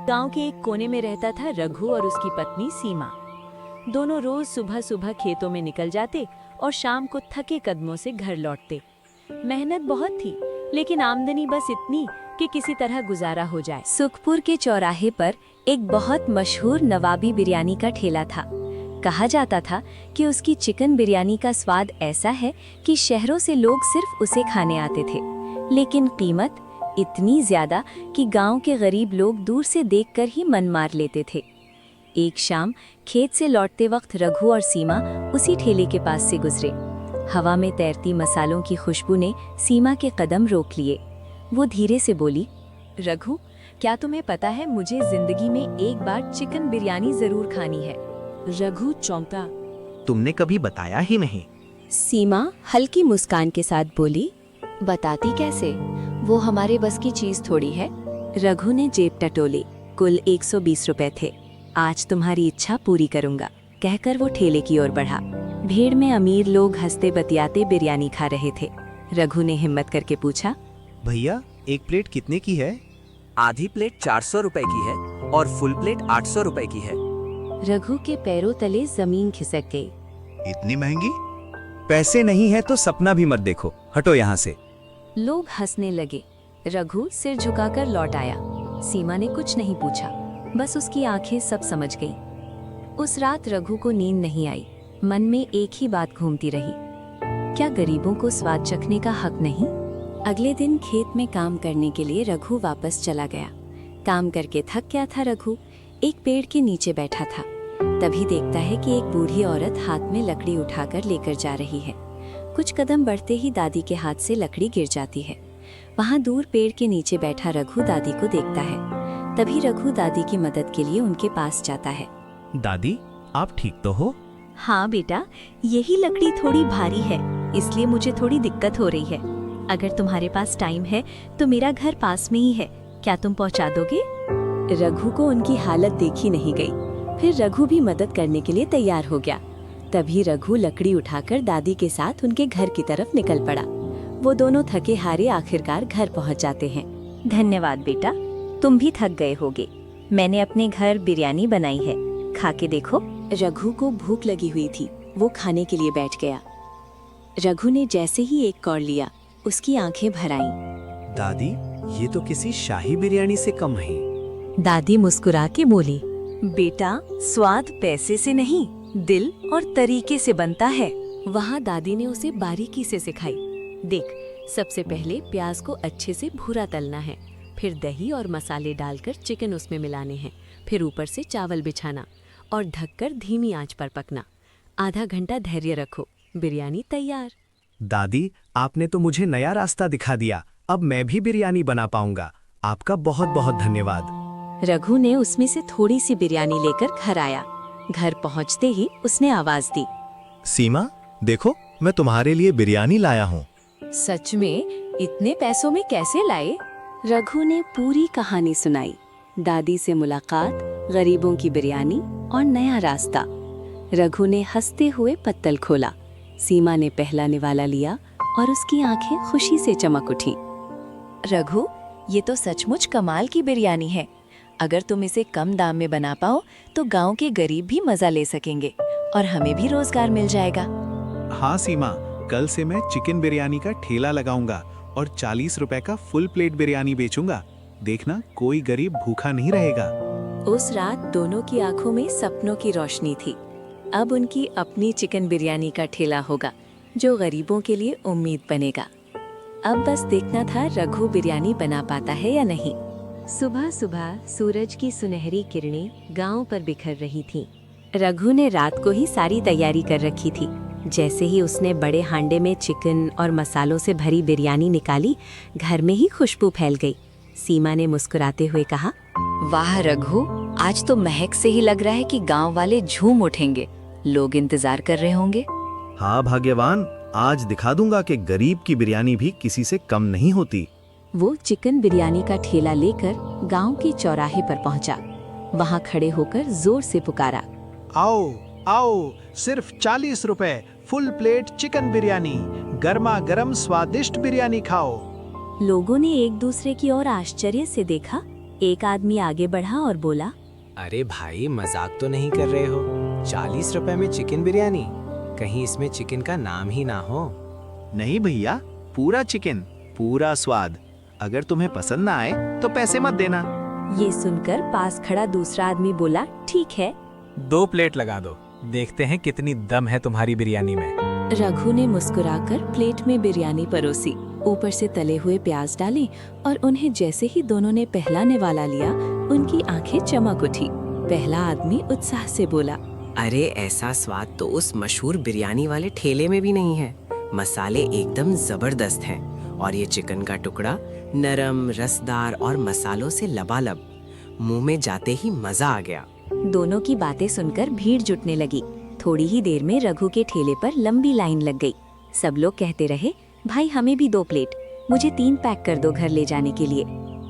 गांव के एक कोने में रहता था रघु और उसकी पत्नी सीमा। दोनों रोज सुबह सुबह खेतों में निकल जाते और शाम को थके कदमों से घर लौटते। मेहनत बहुत थी, लेकिन आमदनी बस इतनी कि किसी तरह गुजारा हो जाए। सुखपुर के चौराहे पर एक बहुत मशहूर नवाबी बिरयानी का ठेला था। कहा जाता था कि उसकी चिकन बिरयानी का स्वाद ऐसा है कि शहरों से लोग सिर्फ उसे खाने आते थे, लेकिन कीमत इतनी ज्यादा कि गांव के गरीब लोग दूर से देखकर ही मन मार लेते थे। एक शाम खेत से लौटते वक्त रघु और सीमा उसी ठेले के पास से गुजरे। हवा में तैरती मसालों की खुशबू ने सीमा के कदम रोक लिए। वो धीरे से बोली, रघु, क्या तुम्हें पता है, मुझे जिंदगी में एक बार चिकन बिरयानी जरूर खानी है। रघु चौंका। तुमने कभी बताया ही नहीं। सीमा हल्की मुस्कान के साथ बोली, बताती कैसे, वो हमारे बस की चीज थोड़ी है। रघु ने जेब टटोली। कुल 120 रुपए थे। आज तुम्हारी इच्छा पूरी करूंगा, कहकर वो ठेले की ओर बढ़ा। भीड़ में अमीर लोग हंसते बतियाते बिरयानी खा रहे थे। रघु ने हिम्मत करके पूछा, भैया, एक प्लेट कितने की है? आधी प्लेट 400 रुपए की है और फुल प्लेट 800 रुपए की है। रघु के पैरों तले जमीन खिसक गई। इतनी महंगी? पैसे नहीं है तो सपना भी मत देखो, हटो यहाँ से। लोग हंसने लगे। रघु सिर झुकाकर लौट आया। सीमा ने कुछ नहीं पूछा, बस उसकी आंखें सब समझ गईं। उस रात रघु को नींद नहीं आई। मन में एक ही बात घूमती रही, क्या गरीबों को स्वाद चखने का हक नहीं? अगले दिन खेत में काम करने के लिए रघु वापस चला गया। काम करके थक गया था रघु, एक पेड़ के नीचे बैठा था। तभी देखता है कि एक बूढ़ी औरत हाथ में लकड़ी उठाकर लेकर जा रही है। कुछ कदम बढ़ते ही दादी के हाथ से लकड़ी गिर जाती है। वहाँ दूर पेड़ के नीचे बैठा रघु दादी को देखता है। तभी रघु दादी की मदद के लिए उनके पास जाता है। दादी, आप ठीक तो हो? हाँ बेटा, यही लकड़ी थोड़ी भारी है, इसलिए मुझे थोड़ी दिक्कत हो रही है। अगर तुम्हारे पास टाइम है तो मेरा घर पास में ही है, क्या तुम पहुँचा दोगे? रघु को उनकी हालत देखी नहीं गई। फिर रघु भी मदद करने के लिए तैयार हो गया। तभी रघु लकड़ी उठाकर दादी के साथ उनके घर की तरफ निकल पड़ा। वो दोनों थके हारे आखिरकार घर पहुंच जाते हैं। धन्यवाद बेटा, तुम भी थक गए होगे। मैंने अपने घर बिरयानी बनाई है, खा के देखो। रघु को भूख लगी हुई थी, वो खाने के लिए बैठ गया। रघु ने जैसे ही एक कौर लिया, उसकी आंखें भर आईं। दादी, ये तो किसी शाही बिरयानी से कम है। दादी मुस्कुरा के बोली, बेटा, स्वाद पैसे से नहीं, दिल और तरीके से बनता है। वहाँ दादी ने उसे बारीकी से सिखाई। देख, सबसे पहले प्याज को अच्छे से भूरा तलना है, फिर दही और मसाले डालकर चिकन उसमें मिलाने हैं, फिर ऊपर से चावल बिछाना और ढककर धीमी आंच पर पकना। आधा घंटा धैर्य रखो, बिरयानी तैयार। दादी, आपने तो मुझे नया रास्ता दिखा दिया। अब मैं भी बिरयानी बना पाऊंगा। आपका बहुत बहुत धन्यवाद। रघु ने उसमें से थोड़ी सी बिरयानी लेकर घर आया। घर पहुंचते ही उसने आवाज दी, सीमा, देखो, मैं तुम्हारे लिए बिरयानी लाया हूँ। सच में? इतने पैसों में कैसे लाए? रघु ने पूरी कहानी सुनाई। दादी से मुलाकात, गरीबों की बिरयानी और नया रास्ता। रघु ने हंसते हुए पत्तल खोला। सीमा ने पहला निवाला लिया और उसकी आंखें खुशी से चमक उठी। रघु, ये तो सचमुच कमाल की बिरयानी है। अगर तुम इसे कम दाम में बना पाओ तो गांव के गरीब भी मजा ले सकेंगे और हमें भी रोजगार मिल जाएगा। हाँ सीमा, कल से मैं चिकन बिरयानी का ठेला लगाऊंगा और 40 रुपए का फुल प्लेट बिरयानी बेचूंगा। देखना, कोई गरीब भूखा नहीं रहेगा। उस रात दोनों की आंखों में सपनों की रोशनी थी। अब उनकी अपनी चिकन बिरयानी का ठेला होगा, जो गरीबों के लिए उम्मीद बनेगा। अब बस देखना था रघु बिरयानी बना पाता है या नहीं। सुबह सुबह सूरज की सुनहरी किरणें गांव पर बिखर रही थीं। रघु ने रात को ही सारी तैयारी कर रखी थी। जैसे ही उसने बड़े हांडे में चिकन और मसालों से भरी बिरयानी निकाली, घर में ही खुशबू फैल गई। सीमा ने मुस्कुराते हुए कहा, वाह रघु, आज तो महक से ही लग रहा है कि गांव वाले झूम उठेंगे। लोग इंतजार कर रहे होंगे। हाँ भाग्यवान, आज दिखा दूंगा कि गरीब की बिरयानी भी किसी से कम नहीं होती। वो चिकन बिरयानी का ठेला लेकर गांव के चौराहे पर पहुंचा। वहां खड़े होकर जोर से पुकारा, आओ आओ, सिर्फ 40 रुपए, फुल प्लेट चिकन बिरयानी, गर्मा गर्म स्वादिष्ट बिरयानी खाओ। लोगों ने एक दूसरे की ओर आश्चर्य से देखा। एक आदमी आगे बढ़ा और बोला, अरे भाई मजाक तो नहीं कर रहे हो? 40 रुपए में चिकन बिरयानी? कहीं इसमें चिकन का नाम ही ना हो। नहीं भैया, पूरा चिकन, पूरा स्वाद। अगर तुम्हें पसंद ना आए तो पैसे मत देना। ये सुनकर पास खड़ा दूसरा आदमी बोला, ठीक है। 2 प्लेट लगा दो, देखते हैं कितनी दम है तुम्हारी बिरयानी में। रघु ने मुस्कुराकर प्लेट में बिरयानी परोसी, ऊपर से तले हुए प्याज डाले और उन्हें जैसे ही दोनों ने पहला निवाला लिया, उनकी आंखें चमक उठी। पहला आदमी उत्साह से बोला, अरे ऐसा स्वाद तो उस मशहूर बिरयानी वाले ठेले में भी नहीं है। मसाले एकदम जबरदस्त हैं और ये चिकन का टुकड़ा नरम, रसदार और मसालों से लबालब। मुंह में जाते ही मजा आ गया। दोनों की बातें सुनकर भीड़ जुटने लगी। थोड़ी ही देर में रघु के ठेले पर लंबी लाइन लग गई। सब लोग कहते रहे, भाई हमें भी 2 प्लेट, मुझे 3 पैक कर दो घर ले जाने के लिए।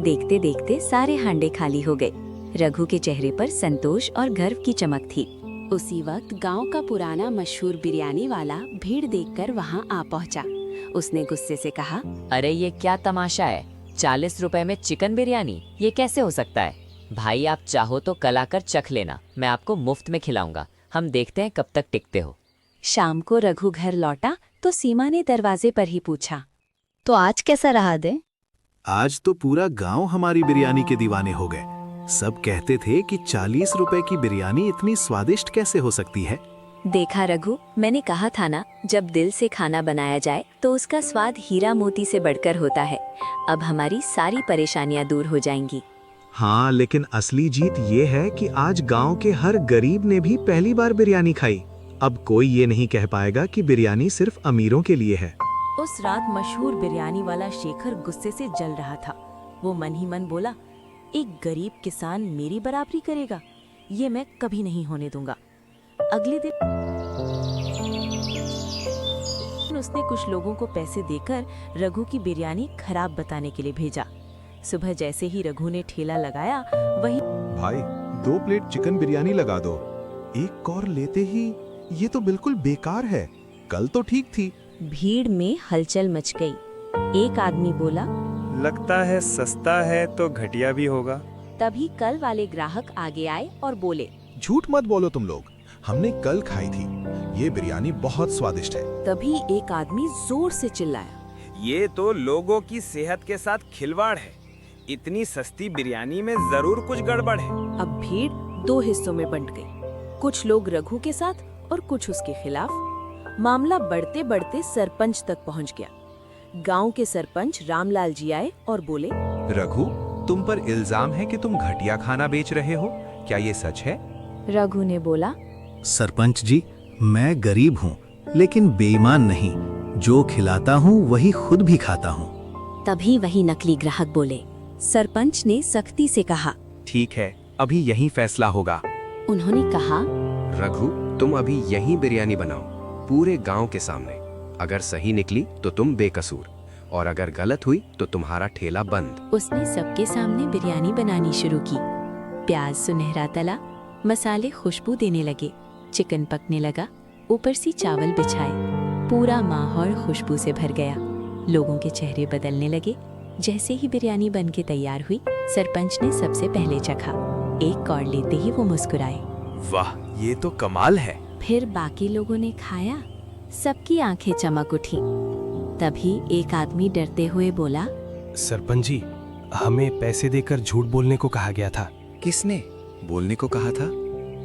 देखते देखते सारे हांडे खाली हो गए। रघु के चेहरे पर संतोष और गर्व की चमक थी। उसी वक्त गांव का पुराना मशहूर बिरयानी वाला भीड़ देखकर वहां आ पहुंचा। उसने गुस्से से कहा, अरे ये क्या तमाशा है? 40 रुपए में चिकन बिरयानी, ये कैसे हो सकता है? भाई आप चाहो तो कल आकर चख लेना, मैं आपको मुफ्त में खिलाऊंगा। हम देखते हैं कब तक टिकते हो। शाम को रघु घर लौटा तो सीमा ने दरवाजे पर ही पूछा, तो आज कैसा रहा दे? आज तो पूरा गांव हमारी बिरयानी के दीवाने हो गए। सब कहते थे कि 40 रुपए की बिरयानी इतनी स्वादिष्ट कैसे हो सकती है। देखा रघु, मैंने कहा था ना, जब दिल से खाना बनाया जाए तो उसका स्वाद हीरा मोती से बढ़कर होता है। अब हमारी सारी परेशानियां दूर हो जाएंगी। हाँ, लेकिन असली जीत ये है कि आज गांव के हर गरीब ने भी पहली बार बिरयानी खाई। अब कोई ये नहीं कह पाएगा कि बिरयानी सिर्फ अमीरों के लिए है। उस रात मशहूर बिरयानी वाला शेखर गुस्से से जल रहा था। वो मन ही मन बोला, एक गरीब किसान मेरी बराबरी करेगा, ये मैं कभी नहीं होने दूंगा। अगले दिन उसने कुछ लोगों को पैसे देकर रघु की बिरयानी खराब बताने के लिए भेजा। सुबह जैसे ही रघु ने ठेला लगाया, वही भाई 2 प्लेट चिकन बिरयानी लगा दो। एक कौर लेते ही ये तो बिल्कुल बेकार है, कल तो ठीक थी। भीड़ में हलचल मच गई। एक आदमी बोला, लगता है सस्ता है तो घटिया भी होगा। तभी कल वाले ग्राहक आगे आए और बोले, झूठ मत बोलो तुम लोग, हमने कल खाई थी, ये बिरयानी बहुत स्वादिष्ट है। तभी एक आदमी जोर से चिल्लाया, ये तो लोगों की सेहत के साथ खिलवाड़ है। इतनी सस्ती बिरयानी में जरूर कुछ गड़बड़ है। अब भीड़ 2 हिस्सों में बंट गई, कुछ लोग रघु के साथ और कुछ उसके खिलाफ। मामला बढ़ते बढ़ते सरपंच तक पहुंच गया। गांव के सरपंच रामलाल जी आए और बोले, रघु, तुम पर इल्जाम है कि तुम घटिया खाना बेच रहे हो, क्या ये सच है? रघु ने बोला, सरपंच जी, मैं गरीब हूँ लेकिन बेईमान नहीं। जो खिलाता हूँ वही खुद भी खाता हूँ। तभी वही नकली ग्राहक बोले। सरपंच ने सख्ती से कहा, ठीक है, अभी यही फैसला होगा। उन्होंने कहा, रघु, तुम अभी यहीं बिरयानी बनाओ, पूरे गांव के सामने। अगर सही निकली तो तुम बेकसूर, और अगर गलत हुई तो तुम्हारा ठेला बंद। उसने सबके सामने बिरयानी बनानी शुरू की। प्याज सुनहरा तला, मसाले खुशबू देने लगे, चिकन पकने लगा, ऊपर से चावल बिछाए। पूरा माहौल खुशबू से भर गया। लोगों के चेहरे बदलने लगे। जैसे ही बिरयानी बनके तैयार हुई, सरपंच ने सबसे पहले चखा। एक कौर लेते ही वो मुस्कुराए। वाह, ये तो कमाल है। फिर बाकी लोगों ने खाया। सबकी आंखें चमक उठी। तभी एक आदमी डरते हुए बोला, सरपंच जी, हमें पैसे देकर झूठ बोलने को कहा गया था। किसने बोलने को कहा था?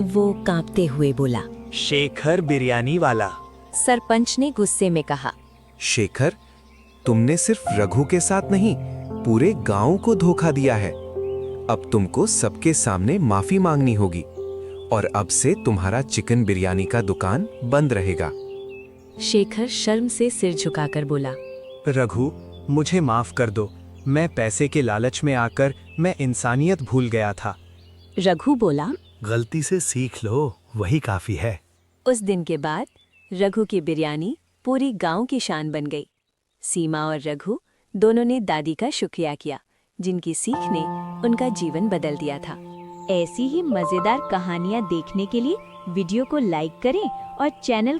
वो कांपते हुए बोला, शेखर बिरयानी वाला। सरपंच ने गुस्से में कहा, शेखर, तुमने सिर्फ रघु के साथ नहीं, पूरे गांव को धोखा दिया है। अब तुमको सबके सामने माफी मांगनी होगी, और अब से तुम्हारा चिकन बिरयानी का दुकान बंद रहेगा। शेखर शर्म से सिर झुकाकर बोला, रघु, मुझे माफ कर दो। मैं पैसे के लालच में आकर मैं इंसानियत भूल गया था। रघु बोला, गलती से सीख लो, वही काफी है। उस दिन के बाद रघु की बिरयानी पूरी गांव की शान बन गई। सीमा और रघु दोनों ने दादी का शुक्रिया किया, जिनकी सीख ने उनका जीवन बदल दिया था। ऐसी ही मजेदार कहानियां देखने के लिए वीडियो को लाइक करें और चैनल